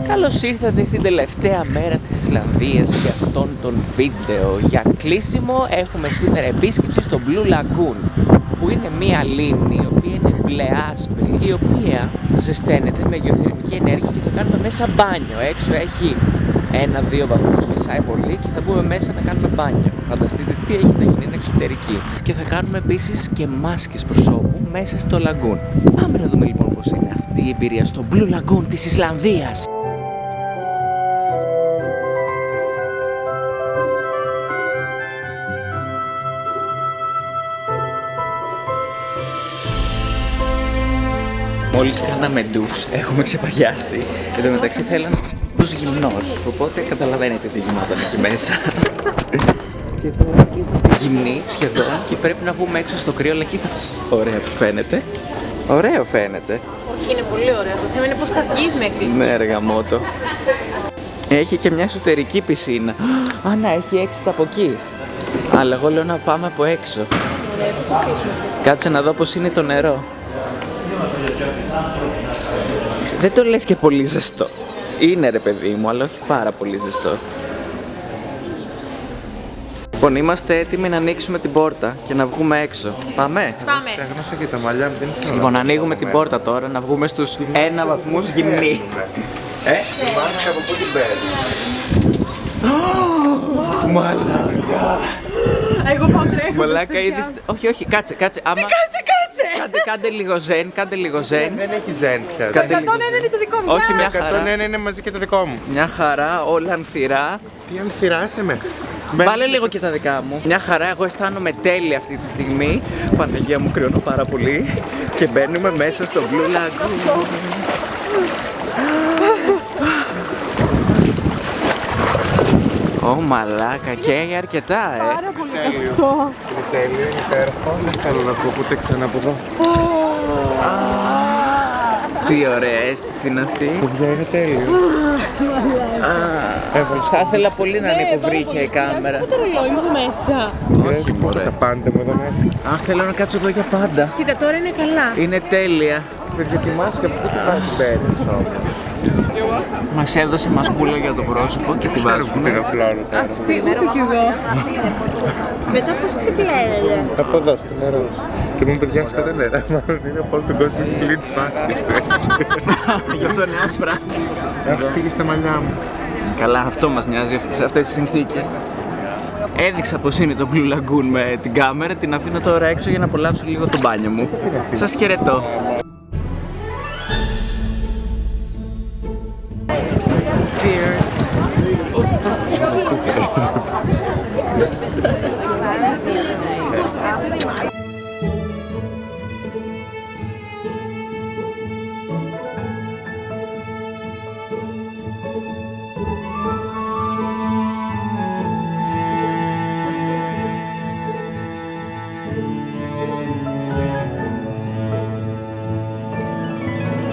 Καλώς ήρθατε στην τελευταία μέρα της Ισλανδίας για αυτόν τον βίντεο. Για κλείσιμο έχουμε σήμερα επίσκεψη στο Blue Lagoon, που είναι μία λίμνη η οποία είναι μπλε άσπρη, η οποία ζεσταίνεται με γεωθερμική ενέργεια και θα κάνουμε μέσα μπάνιο. Έξω έχει 1-2 βαθμούς, φυσάει πολύ και θα μπούμε μέσα να κάνουμε μπάνιο. Φανταστείτε τι έχει να γίνει, είναι εξωτερική. Και θα κάνουμε επίσης και μάσκες προσώπου μέσα στο λαγκούν. Πάμε να δούμε λοιπόν πώς είναι αυτή η εμπειρία στο Blue Lagoon της Ισλανδίας. Μόλις κάναμε ντους, έχουμε ξεπαγιάσει. Εν τω μεταξύ θέλαν τους γυμνός, οπότε καταλαβαίνετε τι γινόταν εκεί μέσα. Και τώρα είμαστε γυμνοί σχεδόν και πρέπει να βγούμε έξω στο κρύο, αλλά κοίτα. Ωραίο που φαίνεται. Ωραίο φαίνεται. Όχι, είναι πολύ ωραίο. Το θέμα είναι πώς θα βγεις μέχρι. Ναι, ρε γαμώτο. Έχει και μια εσωτερική πισίνα. Α, να, έχει έξω από εκεί. Αλλά εγώ λέω να πάμε από έξω. Ωραία, πού θα κλείσουμε. Κάτσε να δω πώς είναι το νερό. Δεν το λες και πολύ ζεστό. Είναι ρε παιδί μου, αλλά όχι πάρα πολύ ζεστό. Λοιπόν, είμαστε έτοιμοι να ανοίξουμε την πόρτα και να βγούμε έξω. Πάμε. Πάμε. Στέγνωσα και τα μαλλιά μου, δεν ήθελα. Λοιπόν, ανοίγουμε την πόρτα τώρα, να βγούμε στους 1 βαθμούς γυμνοί. Η μάσκα από πού την παίρνει? Μαλάκα. Εγώ πάω τρέχοντας. Μαλάκα ήδη. Όχι, όχι, κάτσε. Άμα... Κάτσε! Κάντε λίγο ζεν, Δεν έχει ζεν πια. Το 101 είναι το δικό μου. Όχι, μια χαρά. 101 είναι μαζί και το δικό μου. Μια χαρά, όλα ανθυρά. Τι αν θυράσαι με. Βάλε λίγο και τα δικά μου. Μια χαρά, εγώ αισθάνομαι τέλεια αυτή τη στιγμή. Παναγία μου, κρυώνω πάρα πολύ. Και μπαίνουμε μέσα στο Blue Lagoon. Ω μαλάκα, καίγει αρκετά, Πάρα πολύ καυτό. Είναι τέλειο, είναι υπέροχο. Δεν θέλω να πω ούτε ξανά από εδώ. Τι ωραία αίσθηση είναι αυτή. Παιδιά, είναι τέλειο. Θα ήθελα πολύ να είναι υποβρύχια η κάμερα. Αυτό το ρολόι μου εδώ μέσα. Όχι, μωρέ. Τα πάντα μου εδώ έτσι. Αν θέλω να κάτσω εδώ για πάντα. Κοίτα, τώρα είναι καλά. Είναι τέλεια. Παιδιά, τη μάσκα πού τη βάζει την παίρνεις όμως? Μας έδωσε μασκούλα για το πρόσωπο και τη Ξέρω που βάζουμε. πήγα πλάνο τώρα. Αυτή, ούτε κι εγώ. Μετά πώς ξεπλένεται. Από εδώ στο νερό. Και μου παιδιά αυτά δεν είναι. Μάλλον είναι από όλο τον κόσμο που κλείνει τις μάσκες του έτσι. Γι' αυτό είναι άσπρα. Αχ, πήγε στα μαλλιά μου. Καλά, αυτό μας νοιάζει σε αυτές τις συνθήκες. Έδειξα πως είναι το Blue Lagoon με την κάμερα, την αφήνω τώρα έξω για να απολαύσω λίγο το μπάνιο μου. Σας χαιρετώ. Cheers!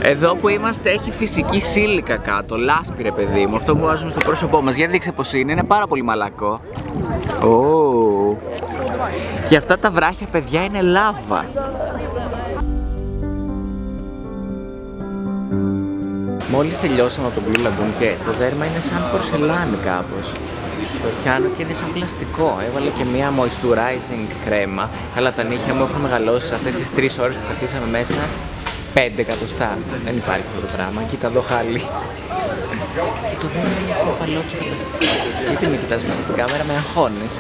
Εδώ που είμαστε έχει φυσική σίλικα κάτω, λάσπη ρε παιδί μου, αυτό που βάζουμε στο πρόσωπό μας. Για δείξε πως είναι πάρα πολύ μαλακό. Oh. Και αυτά τα βράχια παιδιά είναι λάβα. Μόλις τελειώσαμε από το Blue Lagoon και το δέρμα είναι σαν πορσελάνη κάπως. Το πιάνω και είναι σαν πλαστικό. Έβαλα και μία moisturizing κρέμα. Αλλά τα νύχια μου έχουν μεγαλώσει σε αυτές τις 3 ώρες που καθίσαμε μέσα. 5 εκατοστά. Δεν υπάρχει αυτό το πράγμα. Κοίτα εδώ χάλι. Και το δέρμα είναι σαν παλόκι φανταστικό. Γιατί με κοιτάς μέσα από την κάμερα, με αγχώνεις.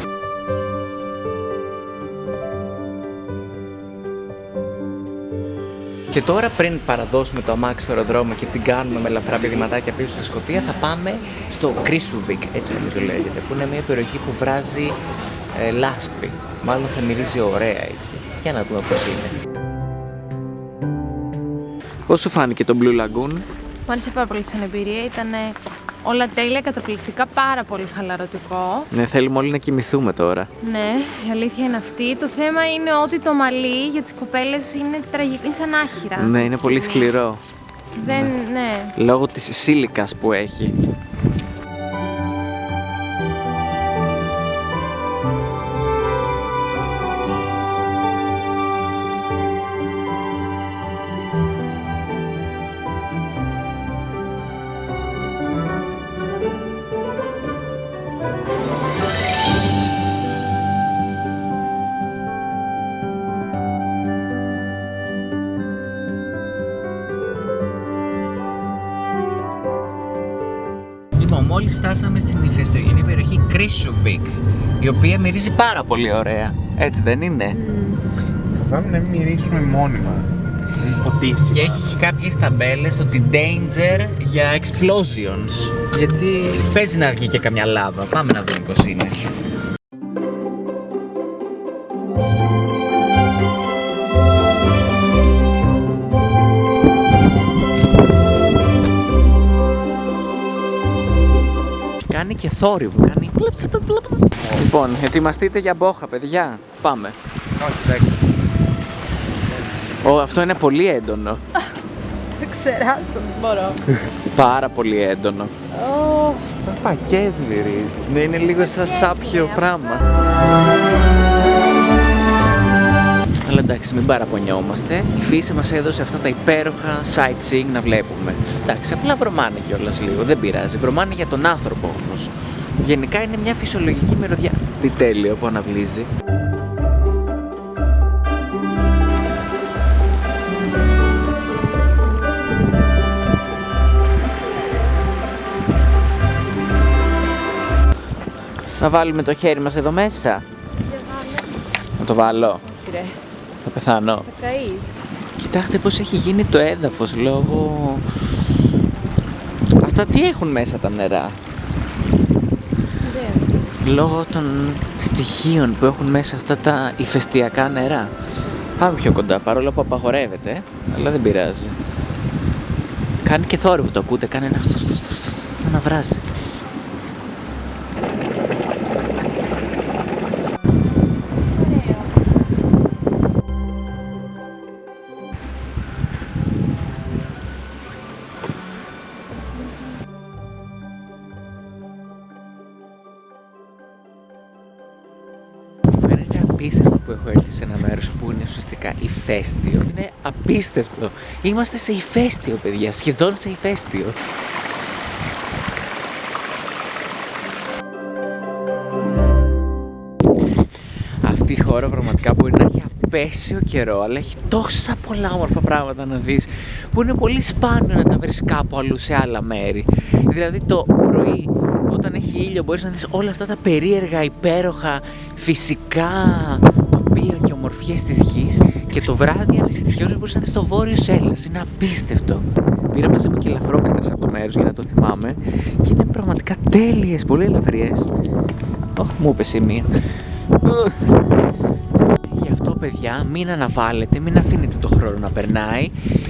Και τώρα πριν παραδώσουμε το αμάξι στο αεροδρόμιο και την κάνουμε με ελαφρά πηδηματάκια πίσω στη Σκωτία, θα πάμε στο Krýsuvík, έτσι νομίζω λέγεται, που είναι μια περιοχή που βράζει λάσπη. Μάλλον θα μυρίζει ωραία εκεί. Για να δούμε πώς είναι. Πώς σου φάνηκε το Blue Lagoon? Μου άρεσε πάρα πολύ σαν εμπειρία. Ήταν όλα τέλεια, καταπληκτικά, πάρα πολύ χαλαρωτικό. Ναι, θέλουμε όλοι να κοιμηθούμε τώρα. Ναι, η αλήθεια είναι αυτή. Το θέμα είναι ότι το μαλλί για τις κοπέλες είναι τραγικό, είναι σαν άχυρα. Ναι, είναι πολύ σκληρό. Δεν, ναι. Λόγω της σίλικας που έχει. μόλις φτάσαμε στην ηφαιστειογενή περιοχή Krýsuvík, η οποία μυρίζει πάρα πολύ ωραία. Έτσι δεν είναι? Φοβάμαι να μην μυρίσουμε μόνιμα. Υποτίσσιμα. Και έχει και κάποιες ταμπέλες ότι danger για explosions. Γιατί παίζει να βγει και καμιά λάβα. Πάμε να δούμε πώς είναι. Κάνει και θόρυβο, κάνει. Λοιπόν, ετοιμαστείτε για μπόχα, παιδιά. Πάμε. Όχι, εντάξει. Αυτό είναι πολύ έντονο. Δεν ξεράσω, δεν μπορώ. Πάρα πολύ έντονο. Σαν φακές μυρίζει. Ναι, είναι λίγο σαν σάπιο πράγμα. Αλλά εντάξει, μην παραπονιόμαστε. Η φύση μας έδωσε αυτά τα υπέροχα sightseeing να βλέπουμε. Εντάξει, απλά βρωμάνε κιόλας λίγο, δεν πειράζει. Βρωμάνε για τον άνθρωπο όμως. Γενικά είναι μια φυσιολογική μυρωδιά. Τι τέλειο που αναβλύζει. Να βάλουμε το χέρι μας εδώ μέσα. Να το βάλω. Όχι ρε, Θα πεθάνω. θα καείς. Κοιτάξτε πως έχει γίνει το έδαφος λόγω... Αυτά τι έχουν μέσα τα νερά? Λόγω των στοιχείων που έχουν μέσα αυτά τα ηφαιστειακά νερά. Πάμε πιο κοντά, παρόλο που απαγορεύεται, αλλά δεν πειράζει. Κάνει και θόρυβο, το ακούτε, κάνει ένα βράζει. Απίστευτο που έχω έρθει σε ένα μέρος που είναι ουσιαστικά ηφαίστειο. Είναι απίστευτο. Είμαστε σε ηφαίστειο, παιδιά. Σχεδόν σε ηφαίστειο. Αυτή η χώρα πραγματικά μπορεί να έχει απέσιο καιρό, αλλά έχει τόσα πολλά όμορφα πράγματα να δεις που είναι πολύ σπάνιο να τα βρεις κάπου αλλού σε άλλα μέρη. Δηλαδή το πρωί, όταν έχει ήλιο, μπορείς να δεις όλα αυτά τα περίεργα, υπέροχα, φυσικά τοπία και ομορφιές της γης, και το βράδυ, αν είσαι τυχερός, μπορείς να δεις το βόρειο Σέλλας. Είναι απίστευτο. Πήρα μαζί μου και ελαφρόπετρες από το μέρος για να το θυμάμαι και είναι πραγματικά τέλειες, πολύ ελαφριές. Μου έπεσε η μία. Γι' αυτό, παιδιά, μην αναβάλλετε, μην αφήνετε το χρόνο να περνάει.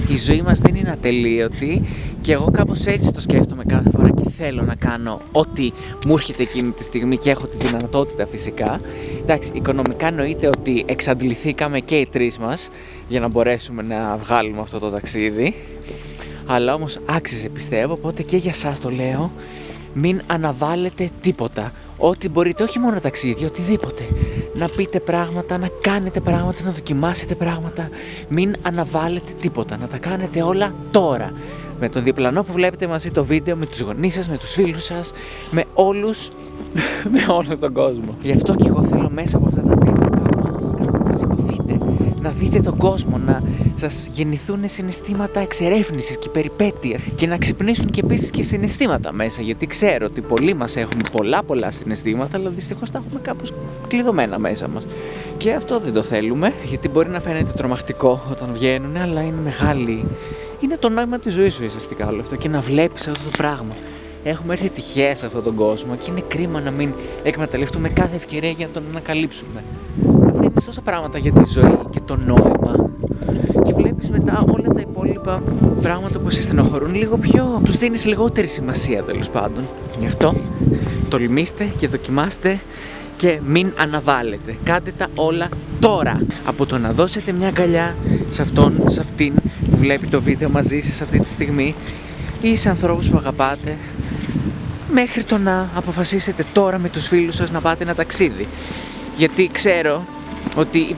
Η ζωή μας δεν είναι ατελείωτη και εγώ κάπως έτσι το σκέφτομαι κάθε φορά και θέλω να κάνω ό,τι μου έρχεται εκείνη τη στιγμή και έχω τη δυνατότητα φυσικά. Εντάξει, οικονομικά εννοείται ότι εξαντληθήκαμε και οι τρεις μας για να μπορέσουμε να βγάλουμε αυτό το ταξίδι. Αλλά όμως άξιζε, πιστεύω, οπότε και για σας το λέω, μην αναβάλλετε τίποτα. Ό,τι μπορείτε, όχι μόνο ταξίδια, οτιδήποτε. Να πείτε πράγματα, να κάνετε πράγματα, να δοκιμάσετε πράγματα. Μην αναβάλλετε τίποτα, να τα κάνετε όλα τώρα. Με τον διπλανό που βλέπετε μαζί το βίντεο, με τους γονείς σας, με τους φίλους σας, με όλους, με όλο τον κόσμο. Γι' αυτό και εγώ θέλω μέσα από αυτά τα βίντεο να σας κάνω να σηκωθείτε, να δείτε τον κόσμο, να σας γεννηθούν συναισθήματα εξερεύνησης και περιπέτεια και να ξυπνήσουν και επίσης και συναισθήματα μέσα, γιατί ξέρω ότι πολλοί μας έχουμε πολλά συναισθήματα, αλλά δυστυχώς τα έχουμε κάπως κλειδωμένα μέσα μας. Και αυτό δεν το θέλουμε, γιατί μπορεί να φαίνεται τρομακτικό όταν βγαίνουν, αλλά είναι μεγάλη. Είναι το νόημα της ζωής σου ουσιαστικά όλο αυτό και να βλέπεις αυτό το πράγμα. Έχουμε έρθει τυχαία σε αυτόν τον κόσμο και είναι κρίμα να μην εκμεταλλευτούμε κάθε ευκαιρία για να τον ανακαλύψουμε. Μαθαίνεις τόσα πράγματα για τη ζωή και το νόημα και βλέπεις μετά όλα τα υπόλοιπα πράγματα που σε στενοχωρούν λίγο πιο... τους δίνεις λιγότερη σημασία, τέλος πάντων. Γι' αυτό τολμήστε και δοκιμάστε και μην αναβάλλετε. Κάντε τα όλα τώρα. Από το να δώσετε μια αγκαλιά σε αυτόν, σε αυτήν που βλέπει το βίντεο μαζί σας αυτή τη στιγμή ή σε ανθρώπους που αγαπάτε, μέχρι το να αποφασίσετε τώρα με τους φίλους σας να πάτε ένα ταξίδι. Γιατί ξέρω ότι οι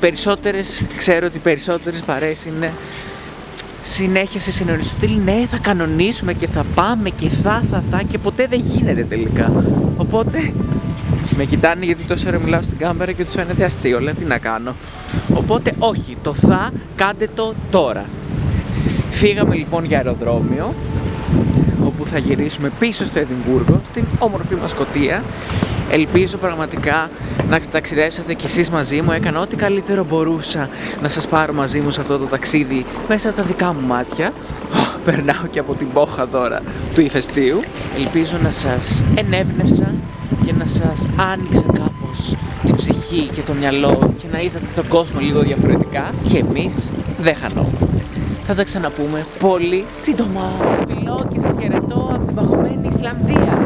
περισσότερες παρέες είναι συνέχεια σε συνεννόηση. Ναι, θα κανονίσουμε και θα πάμε και θα και ποτέ δεν γίνεται τελικά. Οπότε με κοιτάνε γιατί τόσο ώρα μιλάω στην κάμερα και τους φαίνεται αστείο, αλλά τι να κάνω. Οπότε όχι, το θα κάντε το τώρα. Φύγαμε λοιπόν για αεροδρόμιο, που θα γυρίσουμε πίσω στο Εδιμβούργο, στην όμορφη μας Σκωτία. Ελπίζω πραγματικά να ταξιδέψατε κι εσείς μαζί μου. Έκανα ό,τι καλύτερο μπορούσα να σας πάρω μαζί μου σε αυτό το ταξίδι μέσα από τα δικά μου μάτια. Περνάω και από την πόχα τώρα του ηφαιστείου. Ελπίζω να σας ενέπνευσα και να σας άνοιξα κάπως την ψυχή και το μυαλό και να είδατε τον κόσμο λίγο διαφορετικά. Και εμείς δεν χανόμαστε. Θα τα ξαναπούμε πολύ σύντομα. Σας φιλώ και σας χαιρετώ από την παγωμένη Ισλανδία.